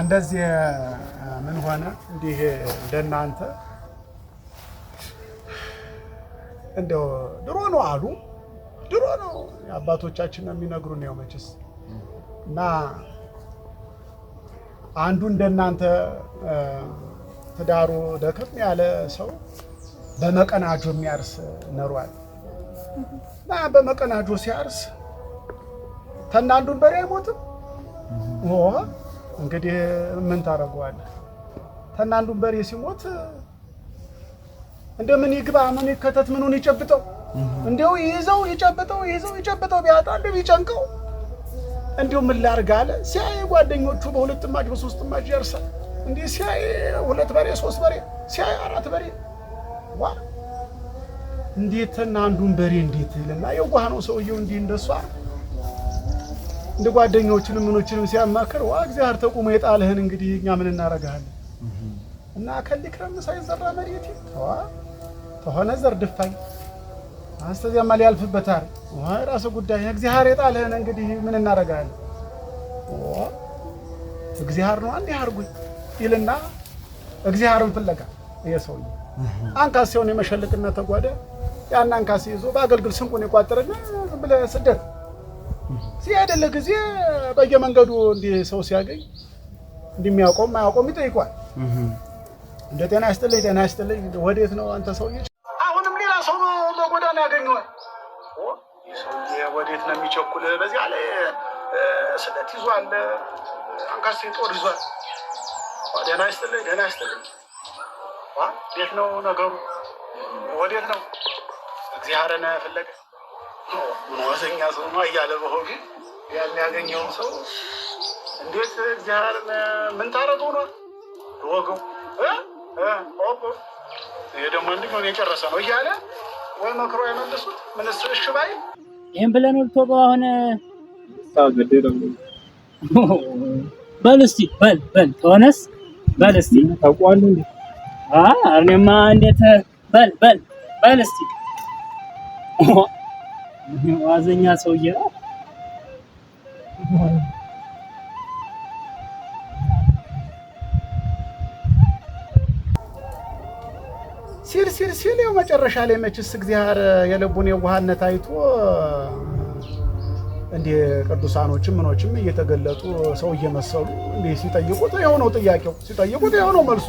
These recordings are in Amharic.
እንደዚህ ምን ሆነ እንዲህ እንደናንተ እንደው ድሮ ነው አሉ ድሮ ነው አባቶቻችን የሚነግሩን ነው መቼስ እና አንዱ እንደናንተ ትዳሩ ደከም ያለ ሰው በመቀናጆ የሚያርስ ነሯል እና በመቀናጆ ሲያርስ ተናንዱን በሬ አይሞትም እንግዲህ ምን ታረጋዋለህ ተናንዱን በሬ ሲሞት እንደምን ይግባ ምን ይከተት ምኑን ይጨብጠው እንደው ይዘው ይጨብጠው ቢያጣ እንደው ይጨንቀው እንደው ምን ላርግ አለ ሲያይ ጓደኞቹ በሁለት ማጅ በሶስት ማጅ ያርሳል እንዴ ሲያይ ሁለት በሬ ሶስት በሬ ሲያይ አራት በሬ ዋ እንዴት ተናንዱን በሬ እንዴት ይልና የዋህ ነው ሰውየው እንዴ እንደሷ እንደ ጓደኞቹንም ምኖችንም ሲያማከር ዋ እግዚአብሔር ተቆሞ የጣለህን እንግዲህ እኛ ምን እናረጋለን እና ከልክረም ሳይዘራ መሬት ተዋ ተሆነ ዘር ድፋኝ አስተዚያማ ሊያልፍበታል ራስ ጉዳይ እግዚአብሔር የጣለህን እንግዲህ ምን እናረጋለን እግዚአብሔር ነው አንዴ አርጉኝ ይልና እግዚአብሔርን ፍለጋ የሰውዬ አንካሴውን የመሸልቅና ተጓደ ያን አንካሴ ይዞ በአገልግል ስንቁን የቋጠረና ብለ ስደት ሲያደለ ጊዜ በየመንገዱ እንዲህ ሰው ሲያገኝ እንደሚያውቀው ማያውቀው ይጠይቋል እንደ ጤና ይስጥልኝ ወዴት ነው አንተ ሰውዬ አሁንም ሌላ ሰው በጎዳና ያገኘዋል ይሰውዬ ወዴት ነው የሚቸኩል በዚያ ላይ ስለት ይዟል አንካሴ ጦር ይዟል ጤና ይስጥልኝ ቤት ነው ነገሩ ወዴት ነው እግዚአብሔርን ፍለጋ ወዘኛ ሰው ነው እያለ በሆነ ያን ያገኘው ሰው እንዴት እግዚአብሔርን ምን ታረገው ነው ወገው ይሄ ደግሞ እንደው የጨረሰ ነው እያለ ወይ መክሮ ያመለሱት ምንስ እሺ ባይ ይሄን ብለን ወልቶባ አሁን ታገደደው በልስቲ በል ተወነስ በልስቲ ታቋሉ እንዴ እኔማ እንዴት በልስቲ ዋዘኛ ሰውዬ ሲል ያው መጨረሻ ላይ መችስ እግዚአብሔር የልቡን የዋህነት አይቶ እንደ ቅዱሳኖችም ምኖችም እየተገለጡ ሰው እየመሰሉ እንዴ ሲጠይቁት ያው ነው ጥያቄው ሲጠይቁት ያው ነው መልሱ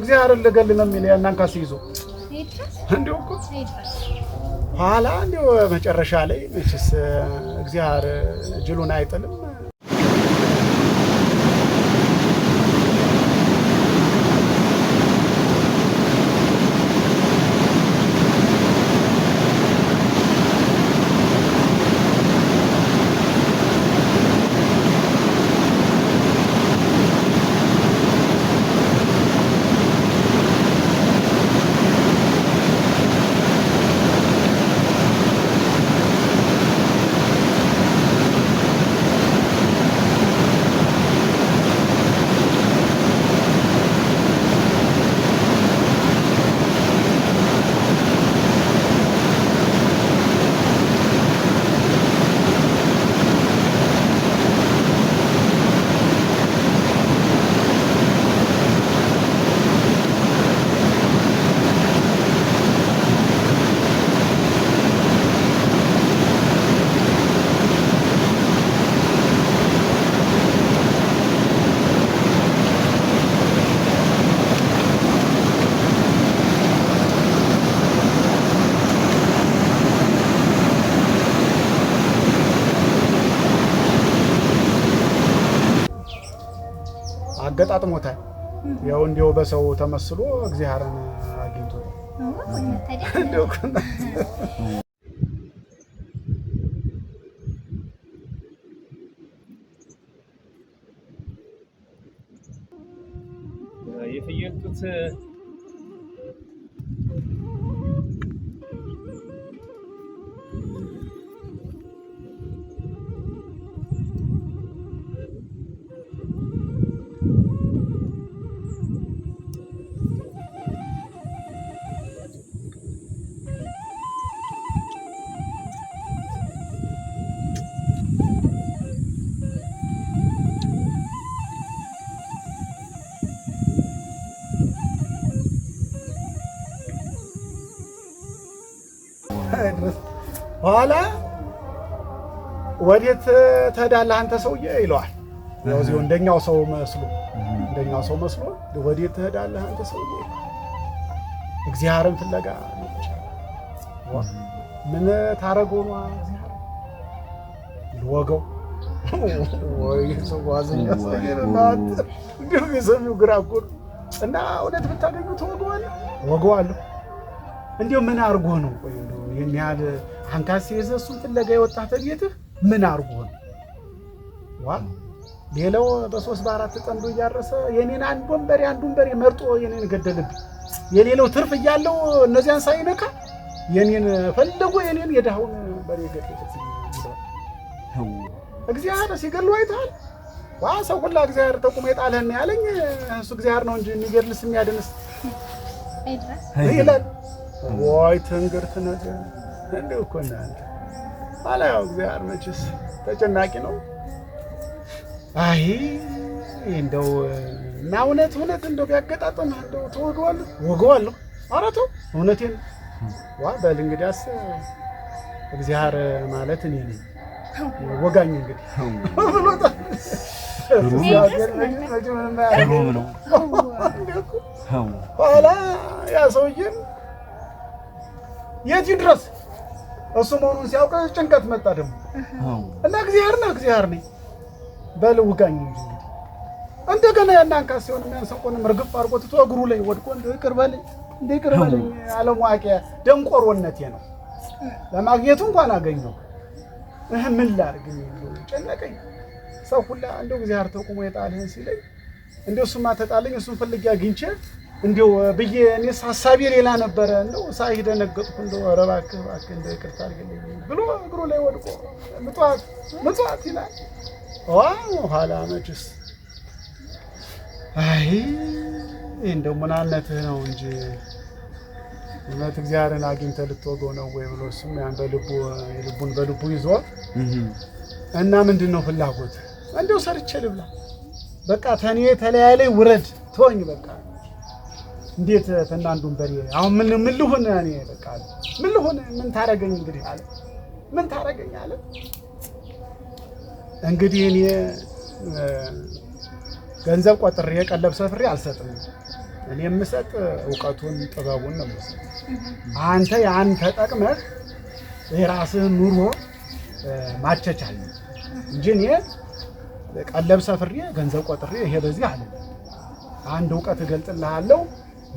እግዚአብሔር ለገል ነው የሚል ያናንካስ ይዞ እንደው እኮ ኋላ እንደው መጨረሻ ላይ መችስ እግዚአብሔር ጅሉን አይጥልም አገጣጥሞታል ያው እንዲያው በሰው ተመስሎ እግዚአብሔርን አግኝቶ እንደው የፍየል ጡት ኋላ ወዴት ትሄዳለህ አንተ ሰውዬ ይለዋል። ያው እዚሁ እንደኛው ሰው መስሎ ወዴት ትሄዳለህ አንተ ሰውዬ እግዚአብሔርን ፍለጋ ነው። ምን ታረገው ነው እግዚአብሔር ልወገው ወይ ሰው ዋዘኛ ሰይረናት እንዲሁ የሰሚው ግራ እኮ እና እውነት ብታገኙ ወገዋለሁ። እንዲሁ ምን አርጎ ነው ቆይ ይሄን ያህል አንካሴ ይዘህ እሱን ፍለጋ የወጣህ ቤትህ ምን አርጎ ነው? ሌላው በ3 በ4 ጠንዶ እያረሰ የኔን አንዱን በሬ መርጦ የኔን ገደልብኝ። የሌላው ትርፍ እያለው እነዚያን ሳይነካ የኔን ፈልጎ የኔን የድሃውን በሬ ገደልብኝ። እግዚአብሔር ሲገድለው አይተሃል? ሰው ሁላ እግዚአብሔር ተቁሞ የጣለህን ያለኝ እሱ እግዚአብሔር ነው እንጂ የሚገድልስ የሚያድንስ ይላል። ወይ ትንግርት ነገር እንደው እኮ እናንተ ባላው እግዚአብሔር መችስ ተጨናቂ ነው። አይ እንደው እና እውነት እንደው ቢያገጣጥም እንደው ተወገዋለሁ። ኧረ ተው እውነቴን በል እንግዲያስ እግዚአብሔር ማለት እኔ ነኝ ወጋኝ እንግዲህ ብሎታል። ኋላ ያ ሰውዬም የት ድረስ እሱ መሆኑን ሲያውቅ ጭንቀት መጣ ደግሞ እና እግዚአብሔር ነኝ በል ውጋኝ እንጂ እንደገና ያናንካስ ሲሆን የሚያንሰቆንም ርግፍ አድርጎ ትቶ እግሩ ላይ ወድቆ ይቅር በለኝ አለሟቂያ ደንቆሮነቴ ነው። ለማግኘቱ እንኳን አገኘው ምን ላድርግ ጨነቀኝ። ሰው ሁላ እንደው እግዚአብሔር ተቁሞ የጣልህን ሲለኝ እንደው እሱማ ተጣለኝ እሱን ፈልጌ አግኝቼ እንደው ብዬ እኔስ ሐሳቤ ሌላ ነበረ። እንደው ሳይደነገጥኩ እንደው ኧረ እባክህ እንደው ይቅርታ አድርግልኝ ብሎ እግሩ ላይ ወድቆ ምጽዋት ይላል። ኋላ መችስ አይ እንደው ምናነትህ ነው እንጂ እውነት እግዚአብሔርን አግኝተህ ልትወገው ነው ወይ ብሎ እሱም ያን በልቡ ይዞ እና ምንድነው ፍላጎት እንደው ሰርቼ ልብላ በቃ ተኔ ተለያይ ውረድ ተወኝ በቃ እንዴት ተናንዱን በሬ አሁን ምን ልሁን እኔ በቃ ምን ልሁን ምን ታረገኝ እንግዲህ አለ። ምን ታረገኝ አለ እንግዲህ እኔ ገንዘብ ቆጥሬ ቀለብ ሰፍሬ አልሰጥም። እኔ የምሰጥ ዕውቀቱን ጥበቡን ነው የምሰጥ። አንተ ያን ተጠቅመህ የራስህን ኑሮ ማቸቻል እንጂ እኔ ቀለብ ሰፍሬ ገንዘብ ቆጥሬ ይሄ በዚህ አለ አንድ ዕውቀት እገልጥልሃለሁ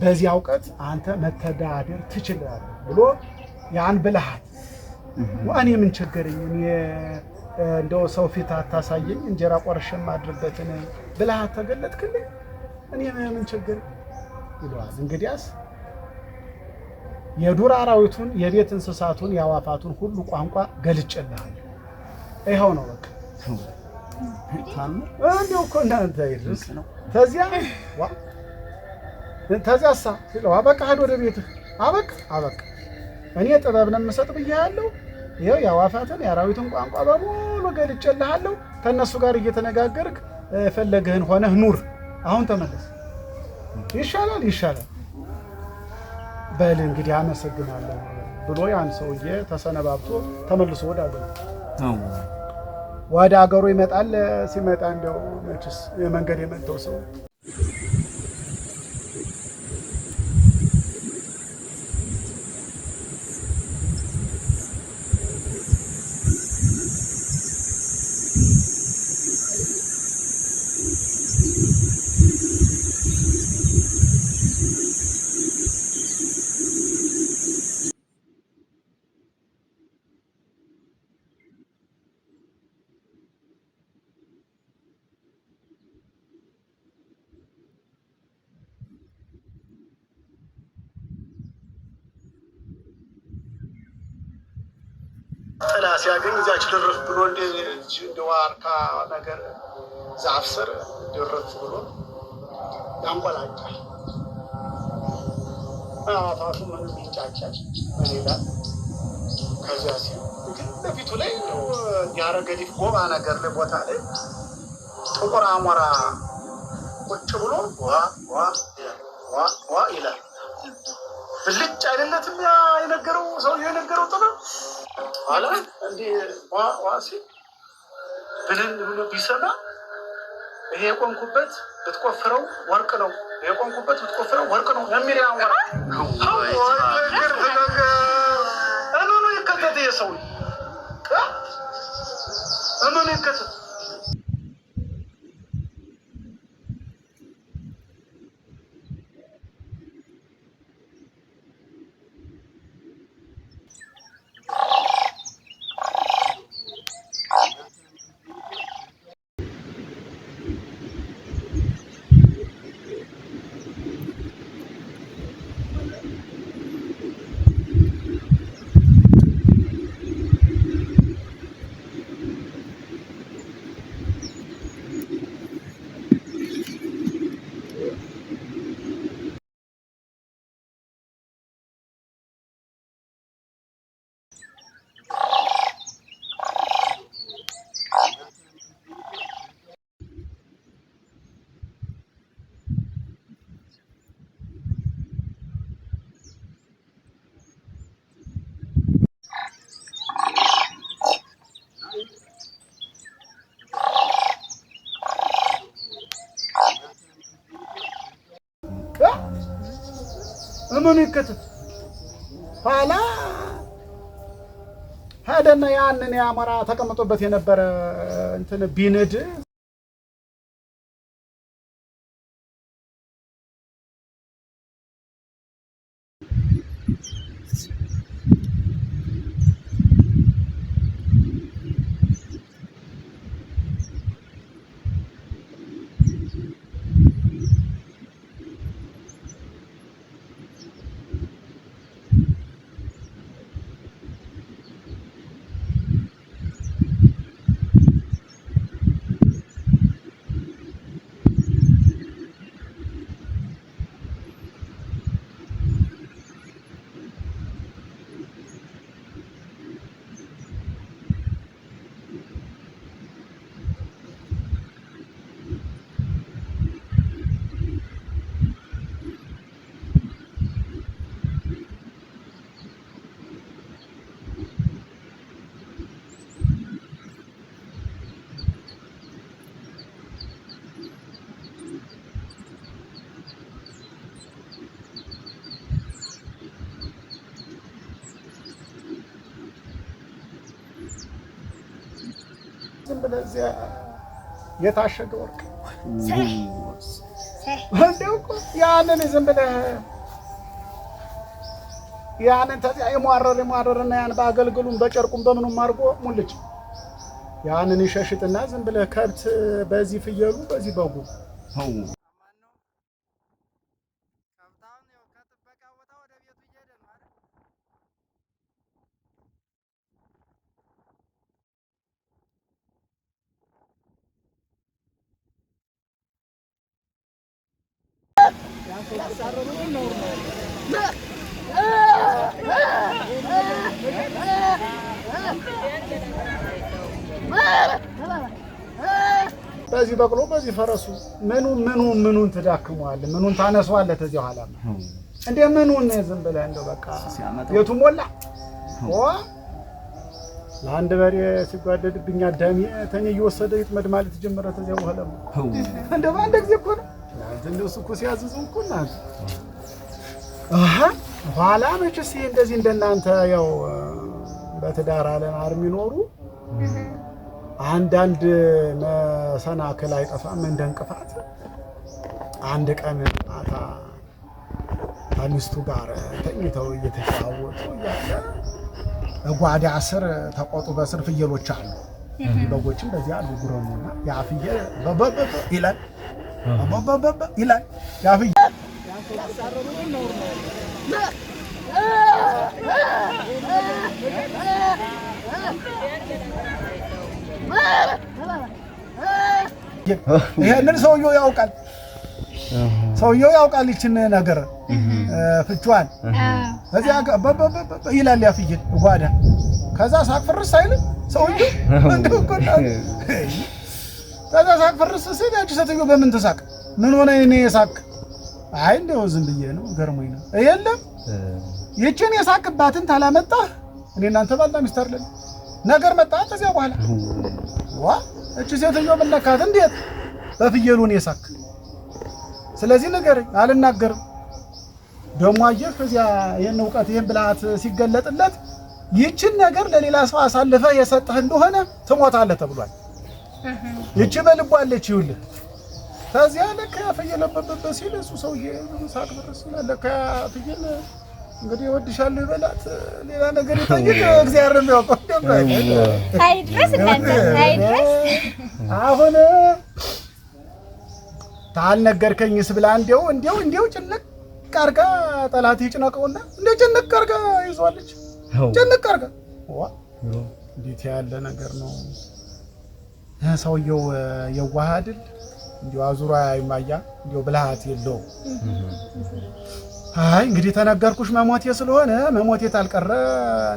በዚህ ዕውቀት አንተ መተዳደር ትችላለህ ብሎ ያን ብልሃት እኔ ምን ቸገረኝ እኔ እንደው ሰው ፊት አታሳየኝ እንጀራ ቆርሼም ማድረበትን ብልሃት ተገለጥክልኝ እኔ ምን ቸገረኝ ይሏል። እንግዲያስ የዱር አራዊቱን የቤት እንስሳቱን ያዋፋቱን ሁሉ ቋንቋ ገልጬልሃለሁ ይኸው ነው በቃ እንደው እኮ እናንተ ይድረስ ነው ተዚያሳ ሲለው አበቃ ሄድ ወደ ቤትህ አበቃ እኔ ጥበብ ነው የምሰጥ ብዬሃለሁ። ይኸው ያዋፋትን የአራዊትን ቋንቋ በሙሉ ገልጬልሃለሁ። ከእነሱ ጋር እየተነጋገርክ ፈለገህን ሆነህ ኑር። አሁን ተመለስ። ይሻላል በል እንግዲህ አመሰግናለሁ ብሎ ያን ሰውዬ ተሰነባብቶ ተመልሶ ወደ አገሩ ይመጣል። ሲመጣ እንደው መችስ የመንገድ የመጣው ሰው ሲያገኝ እዚያች ድርፍ ብሎ እንደ ዋርካ ነገር ዛፍ ስር ድርፍ ብሎ ያንቆላጫል። አፋቱ ምንም ይንጫጫል በሌላ ከዚያ ሲል ግን በፊቱ ላይ ያረገዲፍ ጎባ ነገር ለቦታ ላይ ጥቁር አሞራ ቁጭ ብሎ ዋ ይላል። ብልጭ አይደለትም ያ የነገረው ሰው የነገረው ጥበብ አላ እንዴ ዋ ሲል ብልን ብሎ ቢሰማ ይሄ የቆንኩበት ብትቆፍረው ወርቅ ነው፣ የቆንኩበት ብትቆፍረው ወርቅ ነው የሚል ያወራ እምኑ ይከተት የሰው እምኑ ይከተት እምኑ ይከተት ኋላ ሄደና ያንን የአሞራ ተቀምጦበት የነበረ እንትን ቢንድ ዝም ብለህ እዚያ የታሸገ ወርቅ እንደው እኮ ያንን ዝም ብለህ ያንን ተዚያ የሟረረና ያን በአገልግሉም በጨርቁም በምኑም አድርጎ ሙልጭ ያንን ይሸሽጥና ዝም ብለህ ከብት በዚህ ፍየሉ በዚህ በጉ በዚህ በቅሎ በዚህ ፈረሱ ምኑን ትዳክመዋለህ? ምኑን ታነሳዋለህ? ተዚህ ኋላ እንደ ምኑን ዝም ብለህ እንደው በቃ የቱ ሞላ ለአንድ በሬ ሲጓደድብኝ አዳሚ ተኝ እየወሰደ ይጥመድ ማለት ጀመረ። ተዚያ በኋላ እንደው በአንድ ጊዜ እኮ ነው እንደው እሱ እኮ ሲያዝዙ እኮ እናንተ ኋላ መቼስ ይሄ እንደዚህ እንደናንተ ያው በትዳር ዓለም የሚኖሩ አንዳንድ መሰናክል አይጠፋም እንደ እንቅፋት። አንድ ቀን ማታ ከሚስቱ ጋር ተኝተው እየተጫወቱ እያለ ጓዳ ስር ተቆጡ በስር ፍየሎች አሉ። በጎችም በዚያ አሉ። ጉረሙና ያ ፍየል በበበ ይላል በበበ ይላል ያ ፍየል ይሄንን ሰውየው ያውቃል። ሰውየው ያውቃል ይችን ነገር ፍቿን እዚያ ይላል ያ ፍየል ጓዳ። ከዛ ሳቅ ፍርስ አይልም ሰውየው እንደው ቆጣ ከዛ ሳቅ ፍርስ ሲል ያቺ ሴትዮ በምን ተሳቅ? ምን ሆነ እኔ ሳቅ? አይ እንደው ዝም ብዬ ነው ገርሞኝ ነው። የለም ይችን የሳቅባትን ታላመጣህ እኔ እናንተ ባልና ሚስት አይደለም ነገር መጣ። ከዚያ በኋላ ዋ እቺ ሴትዮ ምን ነካት? እንዴት በፍየሉን የሳቅ? ስለዚህ ነገር አልናገርም። ደሞ አየህ ከዚያ ይሄን ዕውቀት ይሄን ብልሃት ሲገለጥለት ይችን ነገር ለሌላ ሰው አሳልፈህ የሰጠህ እንደሆነ ትሞታለህ ተብሏል። ይቺ በልቧ አለች ይውልህ። ከዚያ ለካ ፍየል ለበበበ ሲል እሱ ሰውዬ ሳቅ ብርስ ለካ ፍየል እንግዲህ ወድሻለሁ ይበላት ሌላ ነገር ይጠይቅ እግዚአብሔር ነው ያውቀው። አይ ድረስ እናንተ አይ ድረስ አሁን ታልነገርከኝስ ብላ እንዴው ጭንቅ አርጋ ጠላት ይጭነቀውና እንደ ጭንቅ አርጋ ይዟለች። ጭንቅ አርጋ ዋ እንዴት ያለ ነገር ነው! ሰውየው የዋህ አይደል? እንዴው አዙራ አይማያ እንዴው ብልሃት የለው። አይ እንግዲህ ተነገርኩሽ መሞቴ ስለሆነ መሞቴ ታልቀረ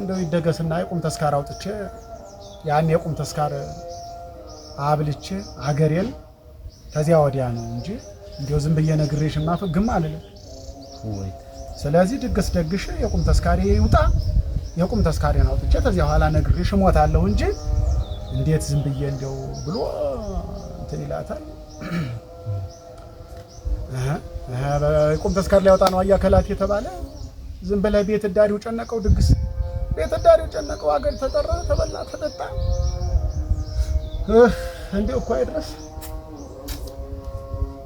እንደው ይደገስና የቁም ተስካር አውጥቼ ያን የቁም ተስካር አብልቼ አገሬን ከዚያ ወዲያ ነው እንጂ እንደው ዝም ብዬ ነግሬሽማ ፍግም አልልም። ስለዚህ ድግስ ደግሽ የቁም ተስካሪ ይውጣ። የቁም ተስካሪን አውጥቼ ከዚያ ኋላ ነግሬሽ እሞታለሁ እንጂ እንዴት ዝም ብዬ እንደው ብሎ እንትን ይላታል። የቁም ተስካር ሊያወጣ ነው አያከላት የተባለ ዝም ብለህ ቤት ዳሪው ጨነቀው። ድግስ ቤት ዳሪው ጨነቀው። አገር ተጠራ፣ ተበላ፣ ተጠጣ። እንደው እኮ አይድረስ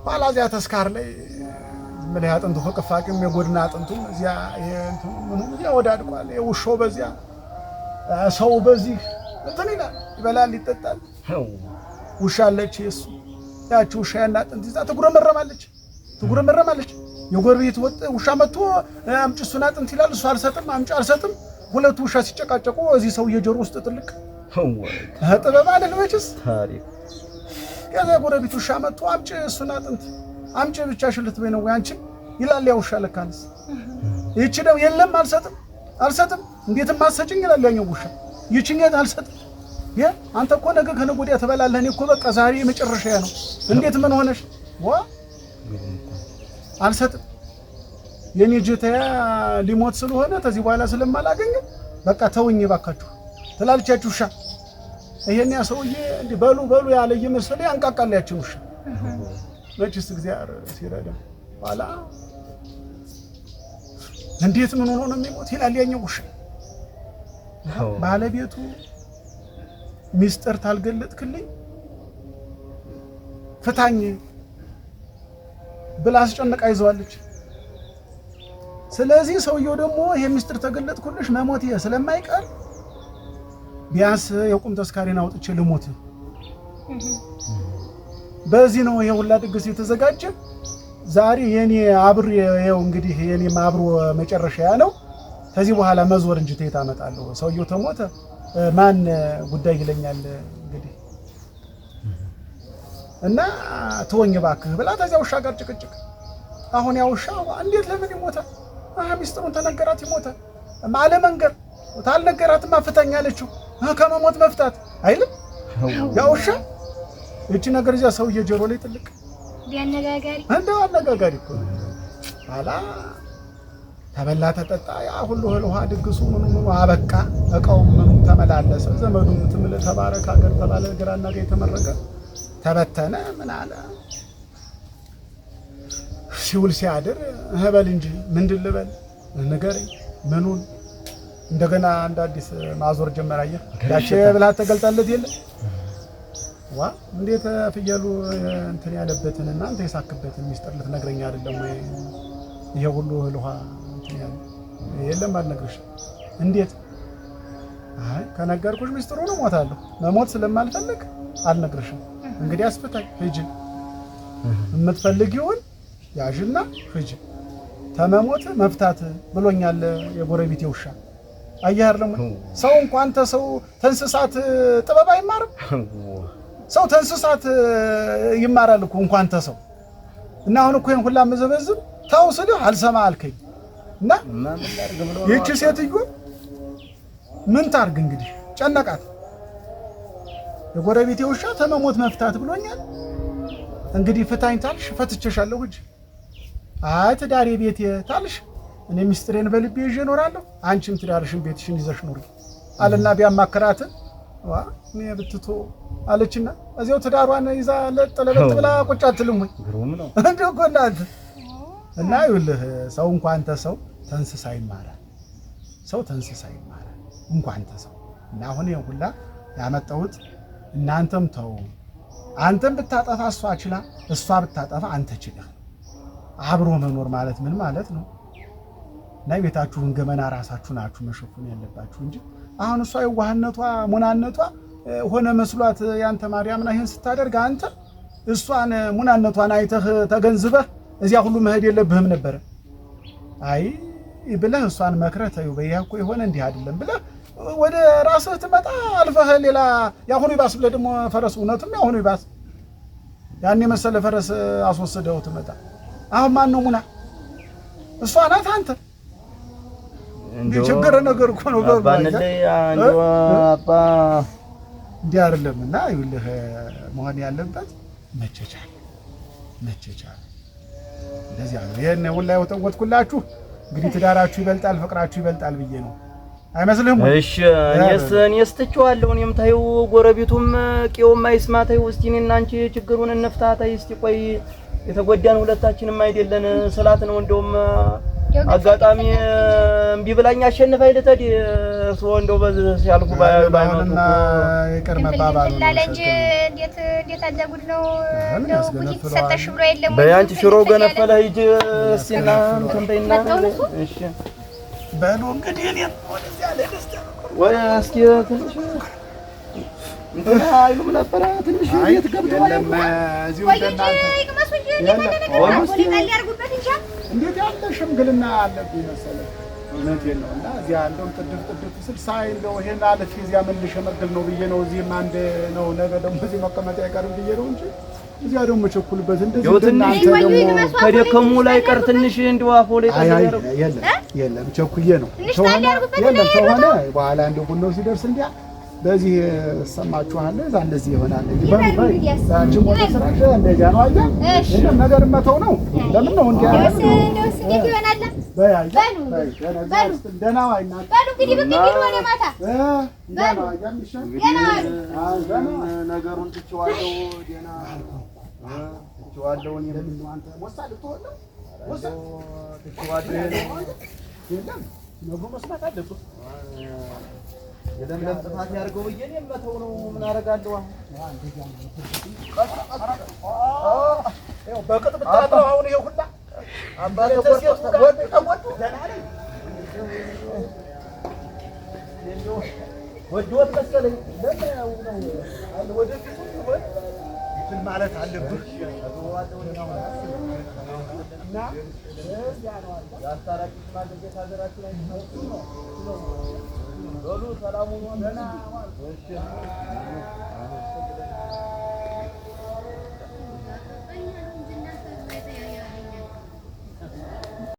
ባላዚያ ተስካር ላይ ምን ያጥንቱ ፍቅፋቂም የጎድና አጥንቱም እዚያ እንትን ምኑ እዚያ ወዳድቋል። የውሾው በዚያ ሰው በዚህ እንትን ይላል፣ ይበላል፣ ይጠጣል። ውሻ አለች እሱ ያቺ ውሻ ያና አጥንት ይዛ ትጉረመረማለች። የጎረቤት ወጥ ውሻ መጥቶ አምጪ እሱን አጥንት ይላል። እሱ አልሰጥም፣ አምጪ አልሰጥም። ሁለቱ ውሻ ሲጨቃጨቁ እዚህ ሰው የጆሮ ውስጥ ጥልቅ ጥበብ አይደል መችስ ታሪክ። ከዛ ጎረቤት ውሻ መጥቶ አምጪ እሱን አጥንት አምጪ ብቻሽን ልትበይ ነው ወይ አንቺ ይላል ያ ውሻ። ለካንስ ይቺ ደግሞ የለም አልሰጥም እንዴትም አትሰጭኝ ይላል ያኛው ውሻ። ይቺኛት አልሰጥም አንተ እኮ ነገ ከነገ ወዲያ ትበላለህ። እኔ እኮ በቃ ዛሬ መጨረሻዬ ነው። እንዴት ምን ሆነሽ? አልሰጥም የኔ ጀተያ ሊሞት ስለሆነ ከዚህ በኋላ ስለማላገኝ በቃ ተውኝ ባካችሁ ትላልቻችሁ ውሻ። ይሄን ያ ሰውዬ እንዲህ በሉ ያለ ይመስል ያንቃቃል ያችን ውሻ። መችስ እግዚአብሔር ሲረዳ ኋላ እንዴት ምን ሆኖ ነው የሚሞት ይላል ያኛው ውሻ። ባለቤቱ ሚስጥር ታልገለጥክልኝ ፍታኝ ብላ አስጨነቃ ይዘዋለች። ስለዚህ ሰውየው ደግሞ ይሄ ሚስጥር ተገለጥኩልሽ መሞት ስለማይቀር ቢያንስ የቁም ተስካሪን አውጥቼ ልሞት። በዚህ ነው የሁላ ድግስ የተዘጋጀ። ዛሬ የኔ አብር ይኸው እንግዲህ የኔ አብሮ መጨረሻ ያለው ከዚህ በኋላ መዞር እንጂ ተይታ አመጣለሁ። ሰውየው ተሞተ ማን ጉዳይ ይለኛል እንግዲህ እና ተወኝ ባክህ ብላ ከዚያ ውሻ ጋር ጭቅጭቅ። አሁን ያ ውሻ እንዴት ለምን ይሞታል? ሚስጥሩን ተነገራት ይሞታል። ማለ መንገር ታልነገራትማ ፍታኝ አለችው። ከመሞት መፍታት አይልም ያ ውሻ። እቺ ነገር እዚያ ሰውዬ ጆሮ ላይ ጥልቅ እንደው አነጋጋሪ እኮ አላ ተበላ ተጠጣ። ያ ሁሉ ውሃ ድግሱ ምኑ አበቃ። እቃው ምኑ ተመላለሰ። ዘመዱም ትምለ ተባረክ ሀገር ተባለ ግራና ጋር የተመረቀ ተበተነ። ምን አለ ሲውል ሲያድር ህበል እንጂ ምንድን ልበል ንገረኝ ምኑን እንደገና እንደ አዲስ ማዞር ጀመራየ። ያቺ ብልሃት ተገልጣለት የለ ዋ እንዴት ፍየሉ እንትን ያለበትን እና አንተ የሳክበትን ሚስጥር ልትነግረኝ አይደለም ወይ? ይሄ ሁሉ ውሃ እንትን ያለ የለም አልነግርሽ። እንዴት? አይ ከነገርኩሽ ሚስጥሩን እሞታለሁ። መሞት ስለማልፈልግ አልነግርሽም። እንግዲህ አስፈታኝ ሂጂ፣ የምትፈልጊውን ያዥና ሂጂ። ተመሞት መፍታት ብሎኛል የጎረቤቴ ውሻ። አየህ አይደለም ሰው እንኳን ሰው ተንስሳት ጥበብ አይማርም። ሰው ተንስሳት ይማራል እኮ እንኳን ሰው እና አሁን እኮ ይሄን ሁላ መዘበዝብ ታው ስልህ አልሰማ አልከኝ እና ይህች ሴትዮ ምን ታርግ እንግዲህ ጨነቃት። የጎረቤቴ ውሻ ተመሞት መፍታት ብሎኛል እንግዲህ ፍታኝ ታልሽ ፈትቼሻለሁ እንጂ አይ ትዳሬ ቤቴ ታልሽ እኔ ሚስጥሬን በልቤ ይዤ እኖራለሁ አንቺም ትዳርሽን ቤትሽን ይዘሽ ኑሪ አለና ቢያማከራት እኔ ብትቶ አለችና እዚያው ትዳሯን ይዛ ለጥለበት ብላ ቁጭ አትልም ወይ እንደው ጎናት እና ይኸውልህ ሰው እንኳን ሰው ተንስሳ ይማራል። ሰው ተንስሳ ይማራል እንኳን ሰው እና አሁን ይሄን ሁላ ያመጣሁት እናንተም ተው አንተም ብታጠፋ እሷ ችላ እሷ ብታጠፋ አንተ ችለህ አብሮ መኖር ማለት ምን ማለት ነው? እና ቤታችሁን ገመና ራሳችሁ ናችሁ መሸፈን ያለባችሁ እንጂ አሁን እሷ የዋህነቷ ሙናነቷ ሆነ መስሏት ያንተ ማርያምና ይሄን ስታደርግ አንተ እሷን ሙናነቷን አይተህ ተገንዝበህ እዚያ ሁሉ መሄድ የለብህም ነበር። አይ ብለህ እሷን መክረህ ተይው በያ እኮ የሆነ እንዲህ አይደለም ብለህ ወደ ራስህ ትመጣ አልፈህ ሌላ ያሁኑ ይባስ ብለህ ደግሞ ፈረስ እውነትም ያሁኑ ይባስ ያኔ መሰለ ፈረስ አስወስደው ትመጣ። አሁን ማን ነው ሙና? እሷ ናት አንተ እንዴ ችግር ነገር እኮ ነው አባ እንዲህ አይደለምና ይኸውልህ መሆን ያለበት መቸቻል እንደዚህ አለ። ይሄን ሁላ ወተወትኩላችሁ እንግዲህ ትዳራችሁ ይበልጣል ፍቅራችሁ ይበልጣል ብዬ ነው አይመስልህም? እሺ እኔስ ትቼዋለሁ። እኔም ታዩ ጎረቤቱም ቄውም አይስማታዩ እስቲ እኔና አንቺ ችግሩን እንፍታታ እስቲ ቆይ የተጎዳን ሁለታችንም አይደለን ስላት ነው እንደውም አጋጣሚ እምቢ ብላኝ አሸንፋ ይልተድ ሶ እንደው በዚህ ያልኩ ባይመጡና ይቅር መባባሉ ለለንጅ እንዴት አደጉድ ነው እንደው ኩሊት ሰጠሽ ብሎ የለም በያንቺ ሽሮ ገነፈለ ሂጅ እስቲና እንተይና እሺ በሉ እንግዲህ እኔ ወደዚያ ለደስታ ወይ እስኪ ትንሽ እንትና አይሉም ነበር ትንሽ ቤት ገብተው እዚሁ እንደናንተ እንዴት ያለ ሽምግልና አለብኝ መሰለኝ። እውነቴን ነው እና እዚያ እንደውም ጥድፍ ስል ሳይ እንደው ይሄን አለፍ እዚያ መልሼ መግል ነው ብዬ ነው እዚህም አንድ ነው ነገ ደግሞ እዚህ መቀመጥ አይቀርም ብዬ ነው እንጂ እዚያ ደግሞ ቸኩልበት እንደዚህ እናንተ ደግሞ ከደከሙ ላይ ቀር ትንሽ እንደው አፎ ላይ ታደርጉ የለም ቸኩዬ ነው የለም ተሆነ በኋላ እንደው ቡናው ሲደርስ እንዲያ በዚህ ሰማችኋል እዛ እንደዚህ ይሆናል እንጂ አንቺ ሞተ ስራሽ እንደዚያ ነው አያ እሺ ነገር መተው ነው ለምን ነው እንዴ እንደውስ እንዴት ይሆናል በሉ ደህና ዋይና በሉ እንግዲህ በግድ ሆነ ማታ ደህና ዋያምሽ ደህና ነገሩን ትቼዋለሁ ደህና ትቼዋለሁ እኔ ለምን ነው አንተ ወሳ ልትወለው ወሳ ትቼዋለሁ የለም ነገሩ መስማት አለበት የለም ጥፋት ያርገው ብዬ እኔም መተው ነው ምን አደርጋለሁ አሁን በቅጥ ብታጠው አሁን ይሄ ሁላ አባቴ ተቆጡ ደህና ነኝ ወዶት መሰለኝ ለምን ነው ወደፊት ምን ማለት አለብህ እና ያስታራቂ ማድረግ ሀገራችን ላይ ነው ዶሉ ሰላሙ ነው ደህና እሺ